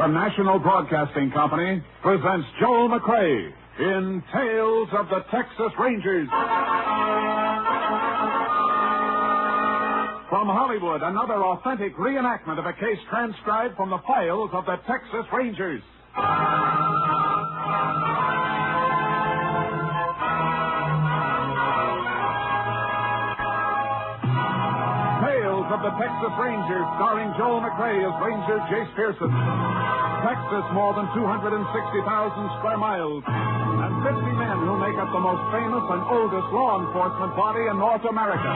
the National Broadcasting Company presents Joel McCrea in Tales of the Texas Rangers. From Hollywood, another authentic reenactment of a case transcribed from the files of the Texas Rangers. Tales of the Texas Rangers, starring Joel McCrea as Ranger Jace Pearson. Texas, more than 260,000 square miles, and 50 men who make up the most famous and oldest law enforcement body in North America.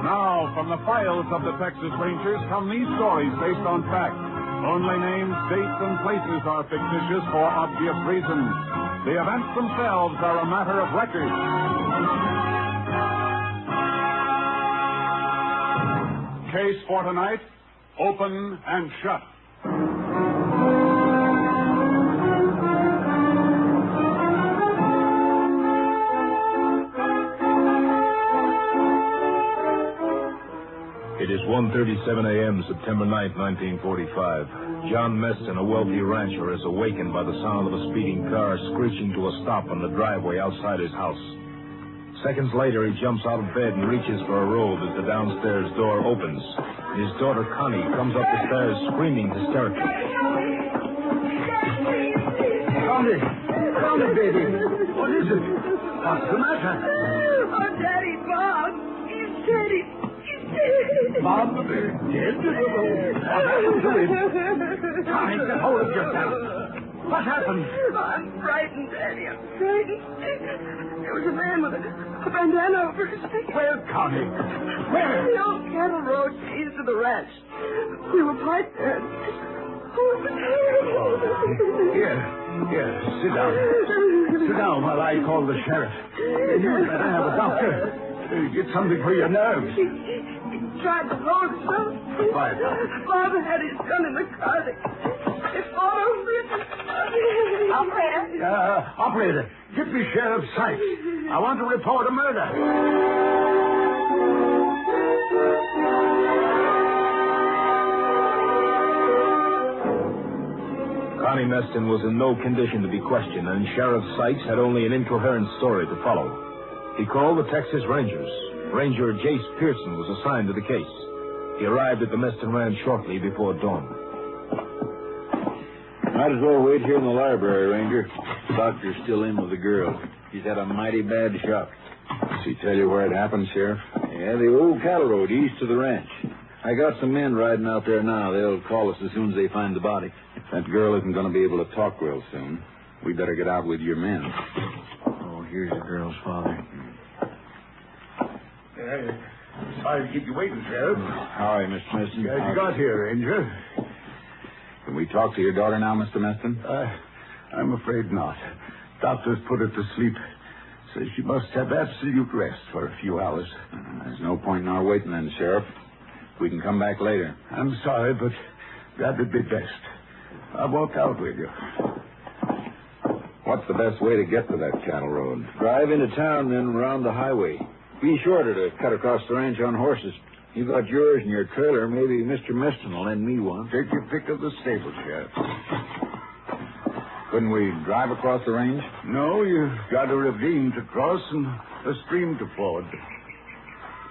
Now, from the files of the Texas Rangers come these stories based on fact. Only names, dates, and places are fictitious for obvious reasons. The events themselves are a matter of record. Case for tonight, open and shut. It is 1:37 a.m., September 9th, 1945. John Meston, a wealthy rancher, is awakened by the sound of a speeding car screeching to a stop on the driveway outside his house. Seconds later, he jumps out of bed and reaches for a robe as the downstairs door opens. His daughter, Connie, comes up the stairs screaming hysterically. Connie, baby. What is it? What's the matter? Oh, Daddy, Bob. He's dead. Bob, dead? What happened to him? Connie, get hold of yourself. What happened? I'm frightened, Daddy. I'm frightened. There was a man with a bandana over his face. Where, Connie? Where? The old cattle road leads to the ranch. We were parked there. Here, sit down. Sit down while I call the sheriff. You better have a doctor. Get something for your nerves. He tried to hold himself. Quiet. Bob had his gun in the car. They fought over it. Operator, get me Sheriff Sykes. I want to report a murder. Connie Meston was in no condition to be questioned, and Sheriff Sykes had only an incoherent story to follow. He called the Texas Rangers. Ranger Jace Pearson was assigned to the case. He arrived at the Meston Ranch shortly before dawn. Might as well wait here in the library, Ranger. The doctor's still in with the girl. She's had a mighty bad shock. Does he tell you where it happened, Sheriff? Yeah, the old cattle road east of the ranch. I got some men riding out there now. They'll call us as soon as they find the body. That girl isn't going to be able to talk real soon. We better get out with your men. Oh, here's the girl's father. Sorry to keep you waiting, Sheriff. How are you, Mr. Meston? You got here, Ranger. Can we talk to your daughter now, Mr. Meston? I'm afraid not. Doctors put her to sleep. Says she must have absolute rest for a few hours. There's no point in our waiting then, Sheriff. We can come back later. I'm sorry, but that'd be best. I'll walk out with you. What's the best way to get to that cattle road? Drive into town, then around the highway. Be shorter to cut across the ranch on horses. You got yours in your trailer. Maybe Mr. Meston will lend me one. Take your pick of the stable, Sheriff. Couldn't we drive across the range? No, you've got a ravine to cross and a stream to ford.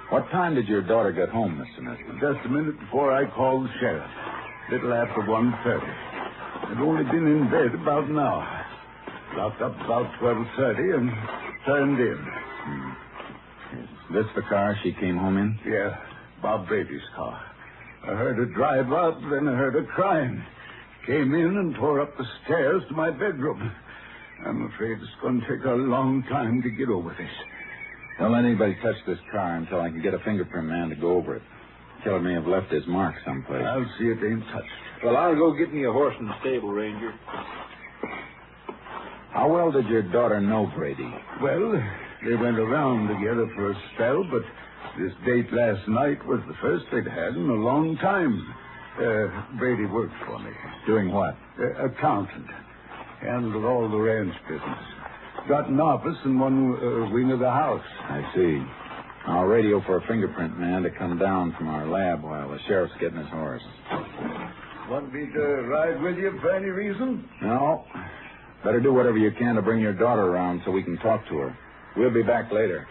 What time did your daughter get home, Mr. Meston? Just a minute before I called the sheriff. Little after 1:30. I'd only been in bed about an hour. Locked up about 12:30 and turned in. Is this the car she came home in? Yeah, Bob Brady's car. I heard her drive up, then I heard her crying. Came in and tore up the stairs to my bedroom. I'm afraid it's going to take a long time to get over this. Don't let anybody touch this car until I can get a fingerprint man to go over it. Killer may have left his mark someplace. I'll see it ain't touched. Well, I'll go get me a horse in the stable, Ranger. How well did your daughter know Brady? Well, they went around together for a spell, but this date last night was the first they'd had in a long time. Brady works for me. Doing what? Accountant. Handled all the ranch business. Got an office in one wing of the house. I see. I'll radio for a fingerprint man to come down from our lab while the sheriff's getting his horse. Want me to ride with you for any reason? No. Better do whatever you can to bring your daughter around so we can talk to her. We'll be back later.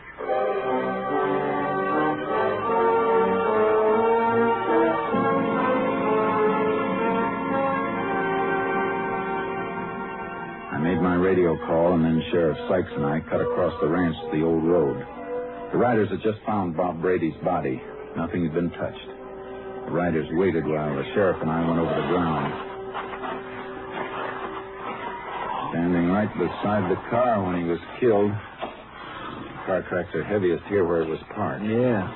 I made my radio call, and then Sheriff Sykes and I cut across the ranch to the old road. The riders had just found Bob Brady's body. Nothing had been touched. The riders waited while the sheriff and I went over the ground. Standing right beside the car when he was killed. The car tracks are heaviest here where it was parked. Yeah.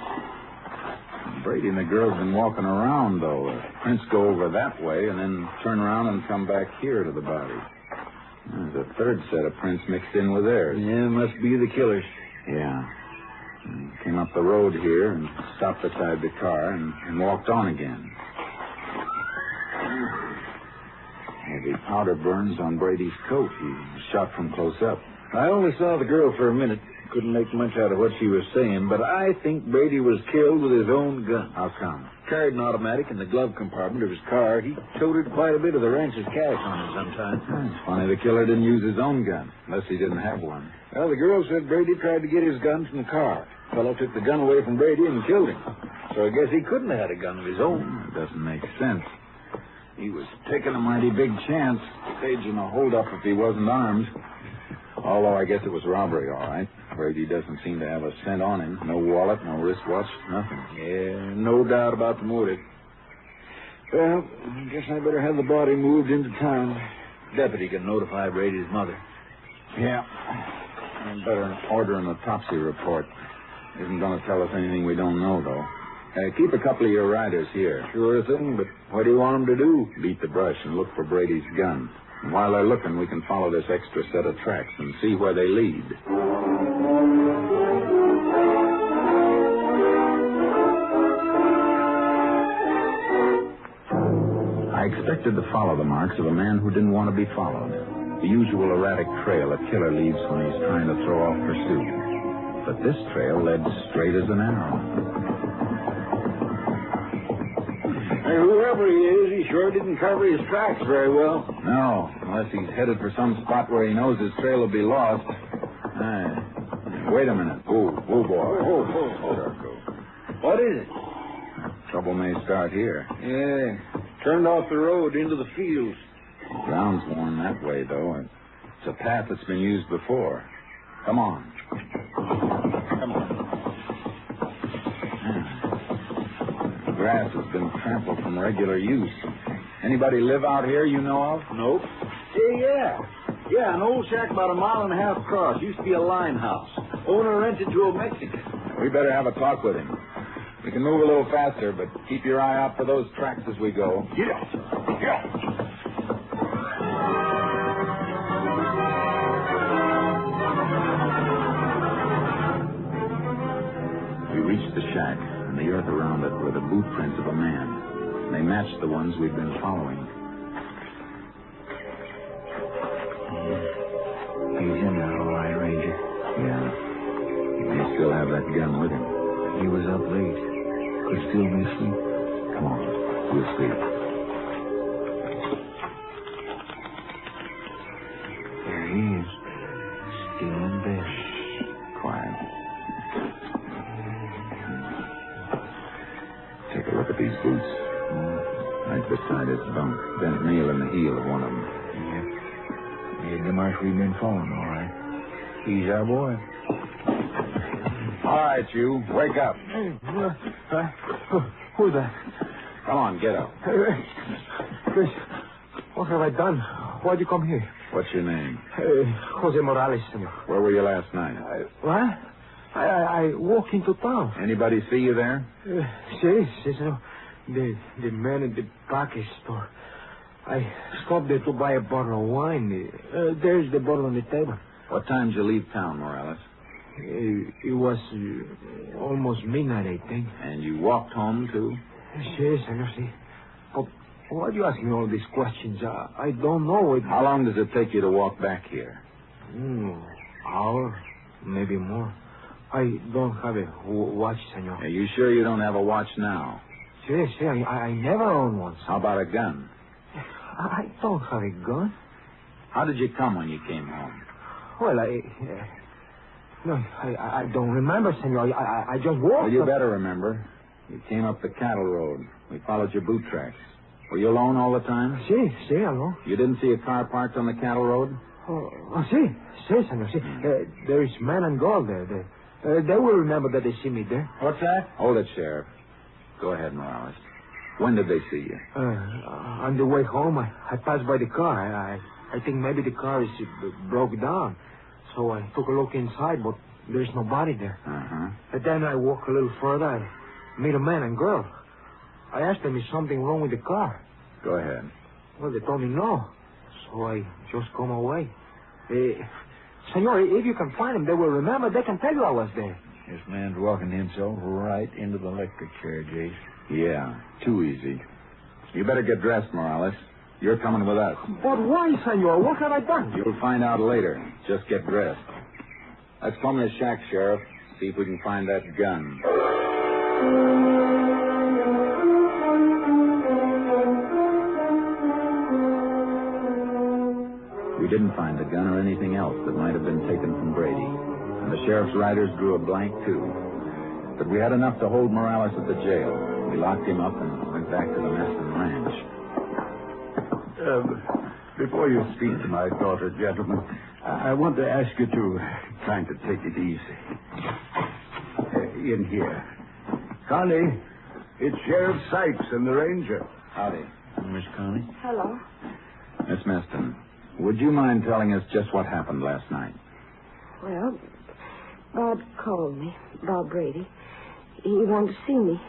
Brady and the girl have been walking around, though. The prints go over that way and then turn around and come back here to the body. There's a third set of prints mixed in with theirs. Yeah, must be the killers. Yeah. Came up the road here and stopped beside the car and walked on again. Heavy powder burns on Brady's coat. He was shot from close up. I only saw the girl for a minute. Couldn't make much out of what she was saying, but I think Brady was killed with his own gun. How come? Carried an automatic in the glove compartment of his car. He toted quite a bit of the ranch's cash on him sometimes. It's funny the killer didn't use his own gun, unless he didn't have one. Well, the girl said Brady tried to get his gun from the car. The fellow took the gun away from Brady and killed him. So I guess he couldn't have had a gun of his own. It doesn't make sense. He was taking a mighty big chance, staging a holdup if he wasn't armed. Although I guess it was robbery, all right. Brady doesn't seem to have a cent on him. No wallet, no wristwatch, nothing. Yeah, no doubt about the motive. Well, I guess I better have the body moved into town. Deputy can notify Brady's mother. Yeah. And better order an autopsy report. Isn't going to tell us anything we don't know, though. Keep a couple of your riders here. Sure thing, but what do you want them to do? Beat the brush and look for Brady's gun. And while they're looking, we can follow this extra set of tracks and see where they lead. I expected to follow the marks of a man who didn't want to be followed. The usual erratic trail a killer leaves when he's trying to throw off pursuit. But this trail led straight as an arrow. Hey, whoever he is, he sure didn't cover his tracks very well. No, unless he's headed for some spot where he knows his trail will be lost. Wait a minute. Whoa, boy. Whoa. What is it? Trouble may start here. Yeah, turned off the road into the fields. The ground's worn that way, though. It's a path that's been used before. Come on. The grass has been trampled from regular use. Anybody live out here you know of? Nope. Yeah, an old shack about 1.5 miles across. Used to be a lime house. Owner rented to a Mexican. We better have a talk with him. We can move a little faster, but keep your eye out for those tracks as we go. Yeah. We reached the shack, and the earth around it were the boot prints of a man. They matched the ones we'd been following. He's in there, all right, Ranger. Yeah. He may still have that gun with him. He was up late. Could still be asleep. Come on. We'll see. There he is. Still in bed. Quiet. Take a look at these boots. Right beside his bunk. Bent nail in the heel of one of them. Yeah, the march we've been following, all right. He's our boy. All right, you. Wake up. Who's that? Come on, get up. Chris, what have I done? Why'd you come here? What's your name? Jose Morales, senor. Where were you last night? What? I walk into town. Anybody see you there? Sí, senor. The man in the package store. I stopped there to buy a bottle of wine. There's the bottle on the table. What time did you leave town, Morales? It was almost midnight, I think. And you walked home, too? Sí, senor, sí. But why are you asking all these questions? I don't know it. How long does it take you to walk back here? Hour, maybe more. I don't have a watch, senor. Are you sure you don't have a watch now? Yes, I never owned one. How about a gun? I don't have a gun. How did you come when you came home? Well, I don't remember, senor. I just walked. Well, you better remember. You came up the cattle road. We followed your boot tracks. Were you alone all the time? Sí, alone. You didn't see a car parked on the cattle road? Sí, senor. Sí. There is man and girl there. They will remember that they see me there. What's that? Hold it, Sheriff. Go ahead, Morales. When did they see you? On the way home, I passed by the car. I think maybe the car is broke down. So I took a look inside, but there's nobody there. Uh-huh. And then I walk a little further. I meet a man and girl. I asked them, is something wrong with the car? Go ahead. Well, they told me no. So I just come away. Senor, if you can find them, they will remember. They can tell you I was there. This man's walking himself right into the electric chair, Jace. Yeah, too easy. You better get dressed, Morales. You're coming with us. But why, senor? What have I done? You'll find out later. Just get dressed. Let's plumb this shack, Sheriff. See if we can find that gun. We didn't find the gun or anything else that might have been taken from Brady. And the sheriff's riders drew a blank, too. But we had enough to hold Morales at the jail. We locked him up and went back to the Meston Ranch. Before you speak to my daughter, gentlemen, I want to ask you to kind of take it easy. In here. Connie, it's Sheriff Sykes and the Ranger. Howdy. Miss Connie? Hello. Miss Meston, would you mind telling us just what happened last night? Well, Bob called me, Bob Brady. He wanted to see me.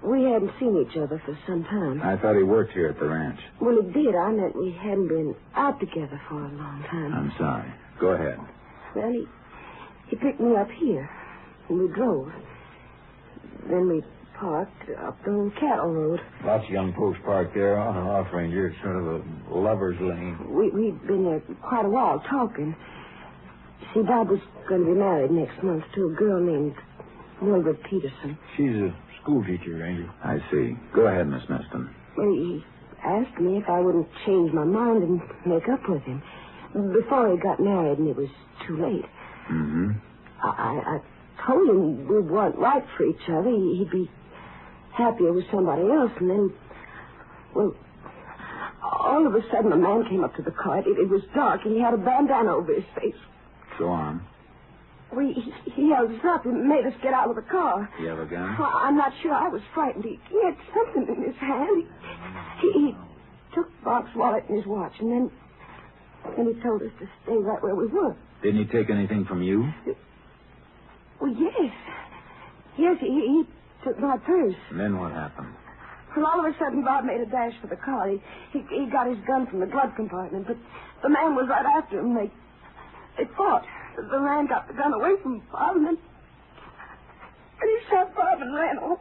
We hadn't seen each other for some time. I thought he worked here at the ranch. Well, he did. I meant we hadn't been out together for a long time. I'm sorry. Go ahead. Well, he picked me up here, and we drove. Then we parked up the cattle road. Lots of young folks parked there on and off, Ranger. It's sort of a lover's lane. We'd been there quite a while talking. See, Bob was going to be married next month to a girl named Mildred Peterson. She's a school teacher, Ranger. I see. Go ahead, Miss Meston. Well, he asked me if I wouldn't change my mind and make up with him before he got married, and it was too late. Mm-hmm. I told him we weren't right for each other. He'd be happier with somebody else, and then, well, all of a sudden a man came up to the car. It was dark, and he had a bandana over his face. Go on. He held us up and made us get out of the car. You have a gun? I'm not sure. I was frightened. He had something in his hand. He took Bob's wallet and his watch, and then he told us to stay right where we were. Didn't he take anything from you? Well, yes. Yes, he took my purse. And then what happened? Well, all of a sudden, Bob made a dash for the car. He got his gun from the glove compartment, but the man was right after him. They fought. The man got the gun away from Bob, and he shot Bob and ran away.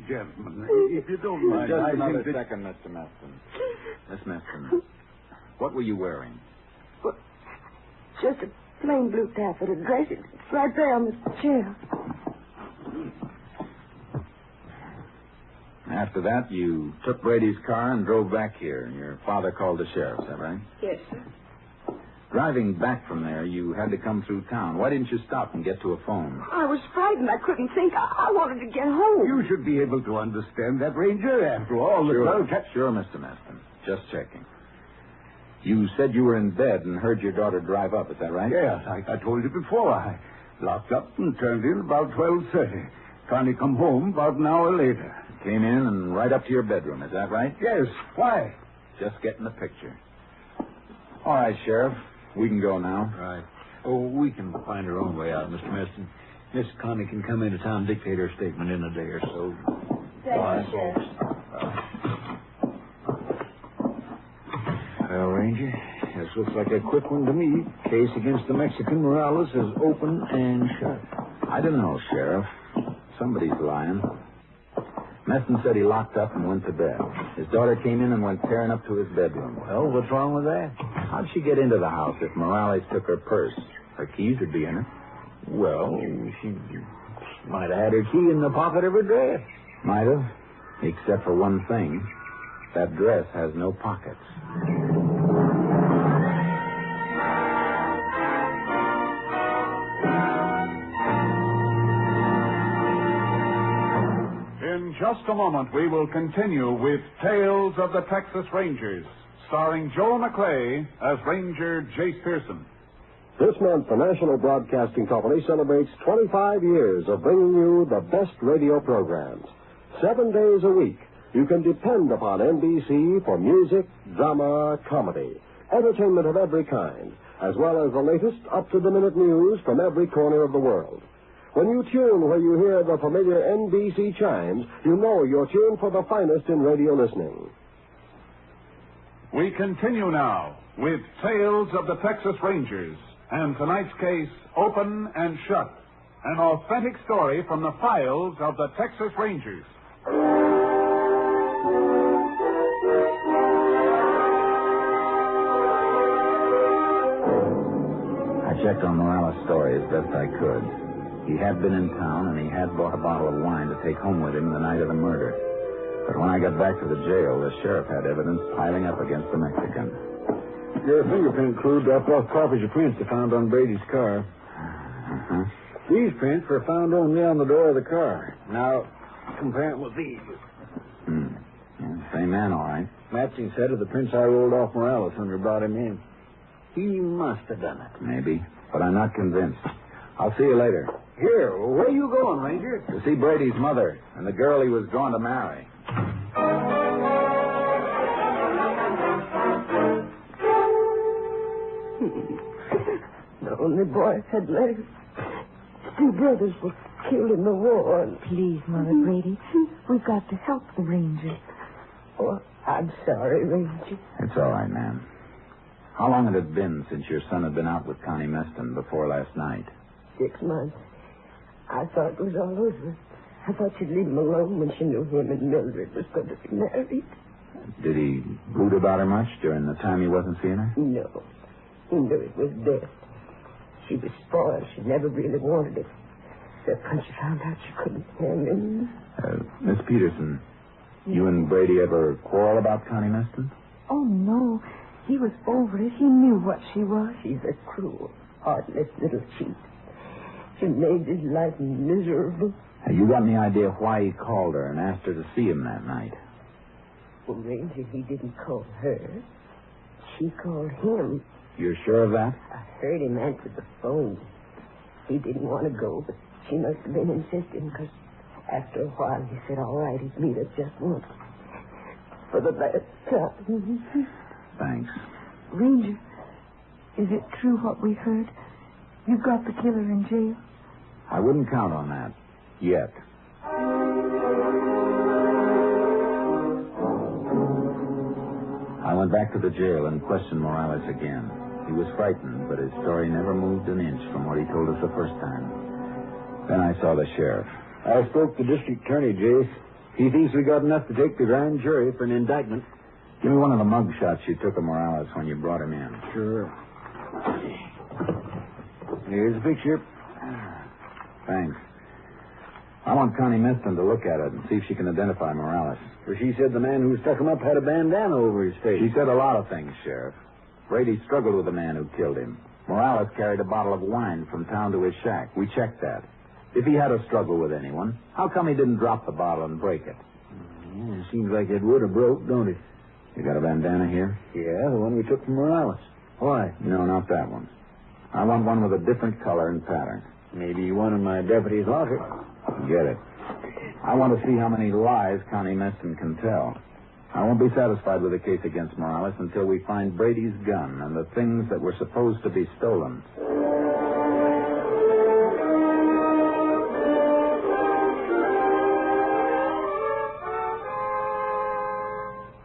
Gentlemen, if you don't mind, Just I another think that... second, Mr. Meston. Miss Meston, what were you wearing? Well, just a plain blue taffeta dress. It's right there on the chair. After that, you took Brady's car and drove back here, and your father called the sheriff, is that right? Yes, sir. Driving back from there, you had to come through town. Why didn't you stop and get to a phone? I was frightened. I couldn't think. I wanted to get home. You should be able to understand that, Ranger. After all, the Sure, girl... sure, Mr. Meston. Just checking. You said you were in bed and heard your daughter drive up, is that right? Yes, I told you before. I locked up and turned in about 12:30. Connie come home about an hour later. Came in and right up to your bedroom, is that right? Yes. Why? Just getting the picture. All right, Sheriff. We can go now. Right. Oh, we can find our own way out, Mr. Meston. Miss Connie can come into town and dictate her statement in a day or so. Thank you, Sheriff. Well, Ranger, this looks like a quick one to me. Case against the Mexican Morales is open and shut. I don't know, Sheriff. Somebody's lying. Meston said he locked up and went to bed. His daughter came in and went tearing up to his bedroom. Well, what's wrong with that? How'd she get into the house if Morales took her purse? Her keys would be in it. Well, she might have had her key in the pocket of her dress. Might have, except for one thing. That dress has no pockets. In just a moment, we will continue with Tales of the Texas Rangers, starring Joel McClay as Ranger Jace Pearson. This month, the National Broadcasting Company celebrates 25 years of bringing you the best radio programs. 7 days a week, you can depend upon NBC for music, drama, comedy, entertainment of every kind, as well as the latest up-to-the-minute news from every corner of the world. When you tune where you hear the familiar NBC chimes, you know you're tuned for the finest in radio listening. We continue now with Tales of the Texas Rangers, and tonight's case, Open and Shut, an authentic story from the files of the Texas Rangers. I checked on Morales' story as best I could. He had been in town, and he had bought a bottle of wine to take home with him the night of the murder. But when I got back to the jail, the sheriff had evidence piling up against the Mexican. Your fingerprint crew dropped off copies of prints they found on Brady's car. Uh-huh. These prints were found only on the door of the car. Now, compare them with these. Yeah, same man, all right. Matching set of the prints I rolled off Morales when we brought him in. He must have done it. Maybe, but I'm not convinced. I'll see you later. Here, where are you going, Ranger? To see Brady's mother and the girl he was going to marry. The only boy had legs. 2 brothers were killed in the war. Please, Mother Brady, we've got to help the Rangers. Oh, I'm sorry, Ranger. It's all right, ma'am. How long had it been since your son had been out with Connie Meston before last night? 6 months. I thought it was all over. I thought she'd leave him alone when she knew him and Mildred was going to be married. Did he brood about her much during the time he wasn't seeing her? No. He knew it was best. She was spoiled. She never really wanted it. Except when she found out she couldn't stand him. Miss Peterson, you and Brady ever quarrel about Connie Meston? Oh, no. He was over it. He knew what she was. She's a cruel, heartless little cheat. She made his life miserable. Have you got any idea why he called her and asked her to see him that night? Well, Ranger, he didn't call her. She called him. You're sure of that? I heard him answer the phone. He didn't want to go, but she must have been insisting, because after a while he said, all right, he'd meet us just once. For the last time. Thanks. Ranger, is it true what we heard? You got the killer in jail? I wouldn't count on that. Yet. I went back to the jail and questioned Morales again. He was frightened, but his story never moved an inch from what he told us the first time. Then I saw the sheriff. I spoke to District Attorney, Jace. He thinks we got enough to take the grand jury for an indictment. Give me one of the mug shots you took of Morales when you brought him in. Sure. Here's the picture. Thanks. I want Connie Meston to look at it and see if she can identify Morales. For she said the man who stuck him up had a bandana over his face. She said a lot of things, Sheriff. Brady struggled with the man who killed him. Morales carried a bottle of wine from town to his shack. We checked that. If he had a struggle with anyone, how come he didn't drop the bottle and break it? Yeah, seems like it would have broke, don't it? You got a bandana here? Yeah, the one we took from Morales. Why? No, not that one. I want one with a different color and pattern. Maybe one in my deputy's locker. Get it. I want to see how many lies Connie Meston can tell. I won't be satisfied with the case against Morales until we find Brady's gun and the things that were supposed to be stolen.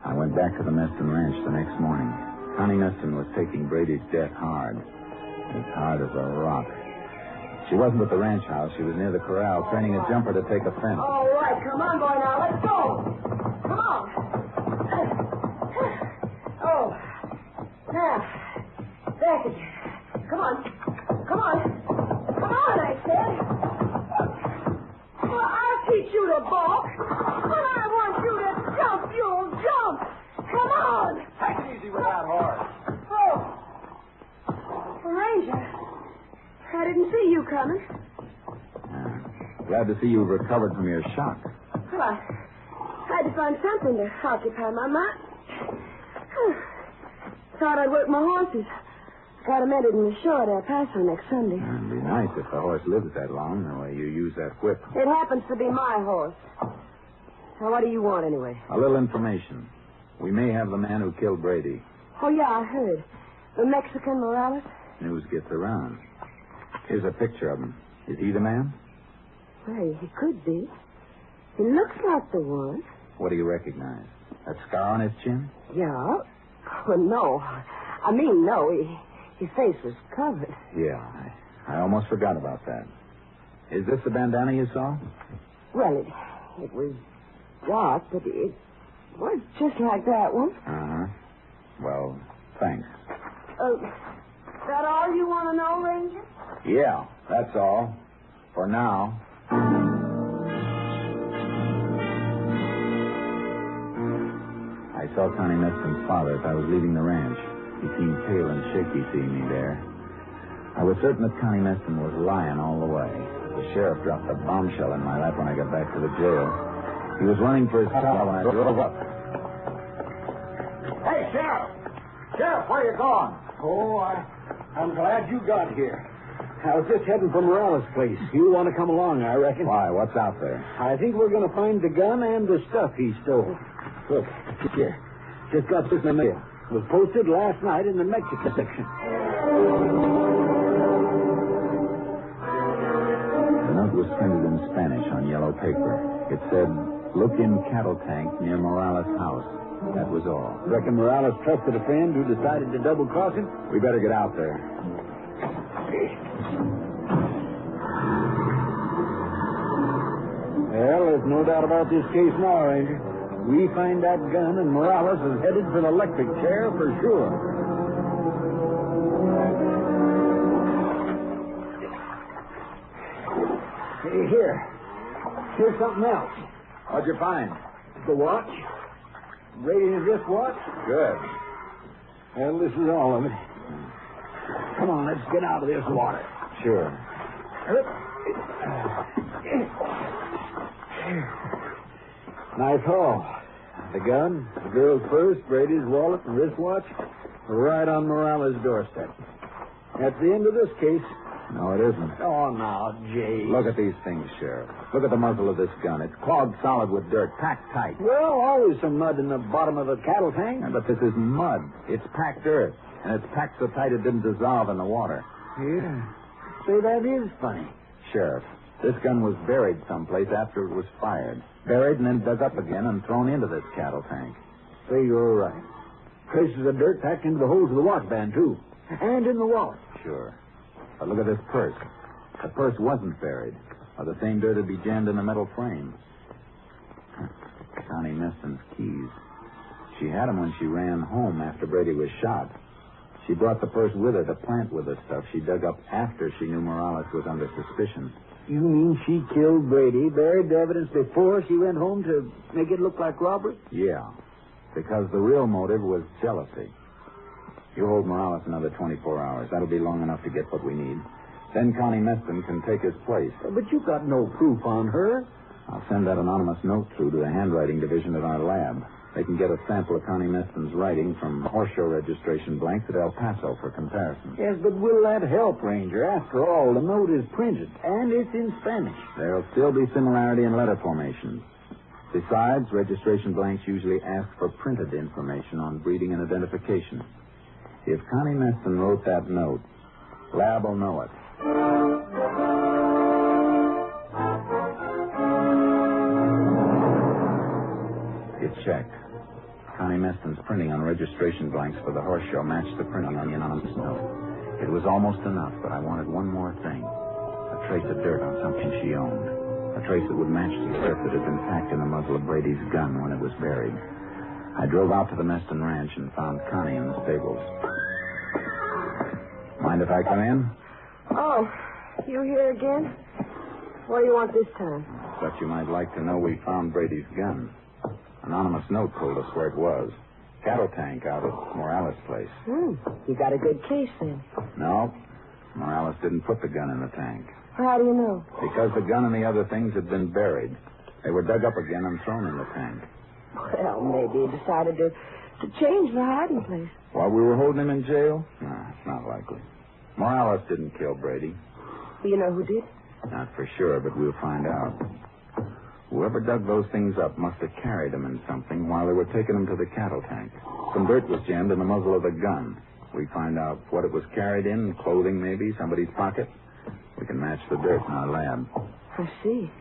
I went back to the Meston Ranch the next morning. Connie Meston was taking Brady's death hard. As hard as a rock. She wasn't at the ranch house. She was near the corral, training a jumper to take a fence. All right, right, come on, boy, now. Let's go. Come on. Oh. Now. Back again. Come on. Come on. Come on, I said. Well, I'll teach you to balk. When I want you to jump, you'll jump. Come on. Take it easy with that horse. Oh. Ranger. I didn't see you coming. Glad to see you've recovered from your shock. Well, I had to find something to occupy my mind. Thought I'd work my horses. Got them entered in the show at El Paso next Sunday. It'd be nice if the horse lives that long, the way you use that whip. It happens to be my horse. Now, what do you want, anyway? A little information. We may have the man who killed Brady. Oh, yeah, I heard. The Mexican Morales? News gets around. Here's a picture of him. Is he the man? Well, he could be. He looks like the one. What do you recognize? That scar on his chin? Yeah. Well, no. I mean, no. His face was covered. Yeah, I almost forgot about that. Is this the bandana you saw? Well, it was dark, but it was just like that one. Uh-huh. Well, thanks. That all you want to know, Ranger? Yeah, that's all. For now. I saw Connie Meston's father as I was leaving the ranch. He seemed pale and shaky seeing me there. I was certain that Connie Meston was lying all the way. The sheriff dropped a bombshell in my lap when I got back to the jail. He was running for his car when I drove up. Hey, Sheriff! Sheriff, where you going? Oh, I'm glad you got here. I was just heading for Morales' place. You want to come along, I reckon. Why? What's out there? I think we're going to find the gun and the stuff he stole. Look, here. Just got this in the mail. It was posted last night in the Mexican section. The note was printed in Spanish on yellow paper. It said, "Look in cattle tank near Morales' house." That was all. Reckon Morales trusted a friend who decided to double-cross him? We better get out there. Well, there's no doubt about this case now, Ranger. We find that gun, and Morales is headed for the electric chair for sure. Hey, here's something else. What'd you find? The watch. Brady's wristwatch. Good. Well, this is all of it. Come on, let's get out of this water. Sure. Nice haul. The gun, the girl's purse, Brady's wallet, and wristwatch are right on Morales' doorstep. That's the end of this case. No, it isn't. Oh, now, Jay. Look at these things, Sheriff. Look at the muzzle of this gun. It's clogged solid with dirt, packed tight. Well, always some mud in the bottom of a cattle tank. Yeah, but this isn't mud. It's packed earth, and it's packed so tight it didn't dissolve in the water. Yeah. Say, that is funny. Sheriff, this gun was buried someplace after it was fired. Buried and then dug up again and thrown into this cattle tank. Say, you're right. Traces of dirt packed into the holes of the watch band, too. And in the wallet. Sure. But look at this purse. The purse wasn't buried, or the same dirt would be jammed in a metal frame. Connie Meston's keys. She had them when she ran home after Brady was shot. She brought the purse with her to plant with the stuff she dug up after she knew Morales was under suspicion. You mean she killed Brady, buried the evidence before she went home to make it look like robbery? Yeah, because the real motive was jealousy. You hold Morales another 24 hours. That'll be long enough to get what we need. Then Connie Meston can take his place. But you got no proof on her. I'll send that anonymous note through to the handwriting division at our lab. They can get a sample of Connie Meston's writing from horse show registration blanks at El Paso for comparison. Yes, but will that help, Ranger? After all, the note is printed, and it's in Spanish. There'll still be similarity in letter formations. Besides, registration blanks usually ask for printed information on breeding and identification. If Connie Meston wrote that note, Lab will know it. It's checked. Connie Meston's printing on registration blanks for the horse show matched the printing on the anonymous note. It was almost enough, but I wanted one more thing. A trace of dirt on something she owned. a trace that would match the dirt that had been packed in the muzzle of Brady's gun when it was buried. I drove out to the Meston Ranch and found Connie in the stables. Mind if I come in? Oh, you here again? What do you want this time? Thought you might like to know we found Brady's gun. Anonymous note told us where it was. Cattle tank out at Morales' place. You got a good case then. No, Morales didn't put the gun in the tank. How do you know? Because the gun and the other things had been buried. They were dug up again and thrown in the tank. Well, maybe he decided to change the hiding place. While we were holding him in jail? No, it's not likely. Morales didn't kill Brady. Do you know who did? Not for sure, but we'll find out. Whoever dug those things up must have carried them in something while they were taking them to the cattle tank. Some dirt was jammed in the muzzle of the gun. We find out what it was carried in, clothing maybe, somebody's pocket. We can match the dirt in our lab. I see.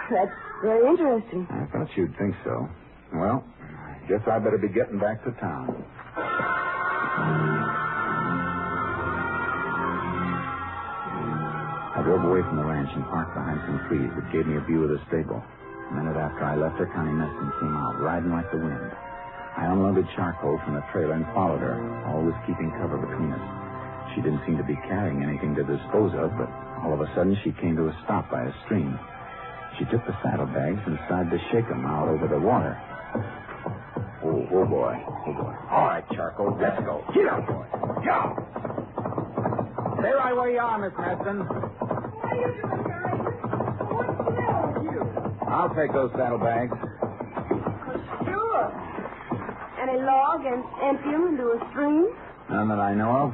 That's very interesting. I thought you'd think so. Well, guess I better be getting back to town. I drove away from the ranch and parked behind some trees that gave me a view of the stable. A minute after I left her, Connie Meston came out, riding like the wind. I unloaded charcoal from the trailer and followed her, always keeping cover between us. She didn't seem to be carrying anything to dispose of, but all of a sudden she came to a stop by a stream. She took the saddlebags and started to shake them out over the water. Oh, boy. All right, Charcoal, let's go. Get up, boy. Get up. Stay right where you are, Miss Meston. What are you doing, guys? What's the matter with you? I'll take those saddlebags. Sure. Any log and empty them into a stream? None that I know of.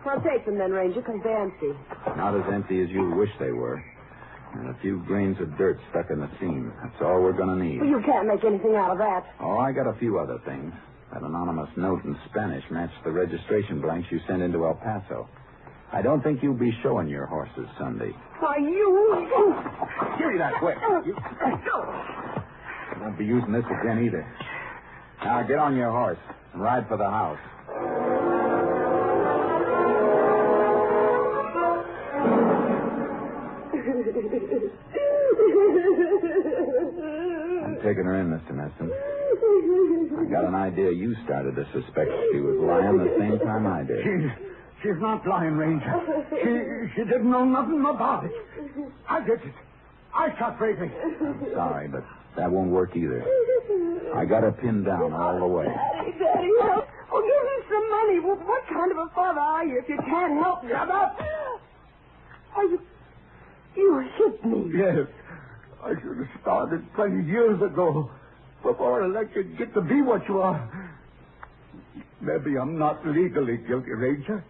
Well, take them then, Ranger, because they're empty. Not as empty as you wish they were. And a few grains of dirt stuck in the seam. That's all we're going to need. Well, you can't make anything out of that. Oh, I got a few other things. That anonymous note in Spanish matched the registration blanks you sent into El Paso. I don't think you'll be showing your horses Sunday. Why, you... Give me that whip. You won't be using this again either. Now, get on your horse and ride for the house. I'm taking her in, Mr. Meston. I got an idea you started to suspect she was lying the same time I did. She's not lying, Ranger. She didn't know nothing about it. I did it. I shot Brady. I'm sorry, but that won't work either. I got her pinned down all the way. Daddy, help. Oh, give me some money. Well, what kind of a father are you if you can't help me? Shut up! Oh, you hit me. Yes. I should have started 20 years ago, before I let you get to be what you are. Maybe I'm not legally guilty, Ranger,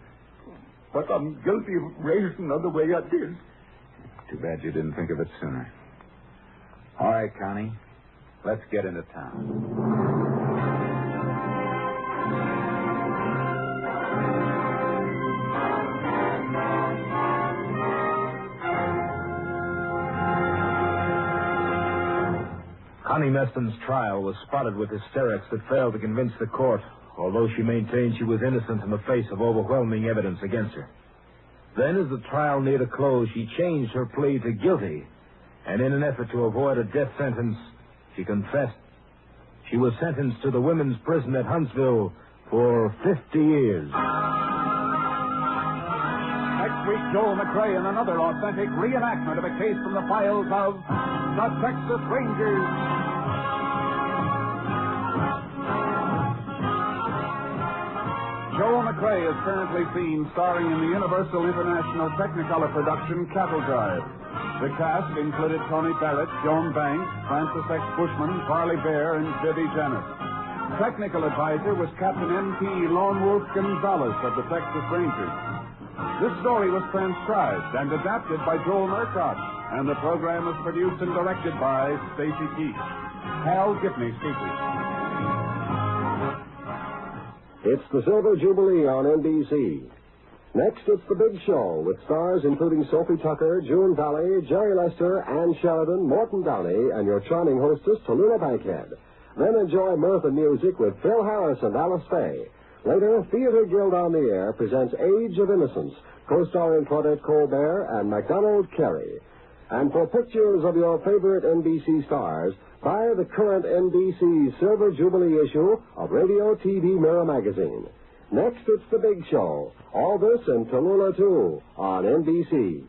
but I'm guilty of raising her the way I did. Too bad you didn't think of it sooner. All right, Connie. Let's get into town. Connie Meston's trial was spotted with hysterics that failed to convince the court, although she maintained she was innocent in the face of overwhelming evidence against her. Then, as the trial neared a close, she changed her plea to guilty, and in an effort to avoid a death sentence, she confessed. She was sentenced to the women's prison at Huntsville for 50 years. Next week, Joel McRae in another authentic reenactment of a case from the files of the Texas Rangers. Joel McRae is currently seen starring in the Universal International Technicolor production Cattle Drive. The cast included Tony Barrett, Joan Banks, Francis X. Bushman, Farley Bear, and Vivi Janis. Technical advisor was Captain M.P. Lone Wolf Gonzaullas of the Texas Rangers. This story was transcribed and adapted by Joel Murcott, and the program was produced and directed by Stacy Keach. Hal Gibney speaking. It's the Silver Jubilee on NBC. Next, it's The Big Show, with stars including Sophie Tucker, June Valley, Jerry Lester, Ann Sheridan, Morton Downey, and your charming hostess, Tallulah Bankhead. Then enjoy mirth and music with Phil Harris and Alice Faye. Later, Theater Guild on the Air presents Age of Innocence, co-starring Claudette Colbert and MacDonald Carey. And for pictures of your favorite NBC stars, buy the current NBC Silver Jubilee issue of Radio TV Mirror magazine. Next, it's The Big Show. All this and Tallulah 2 on NBC.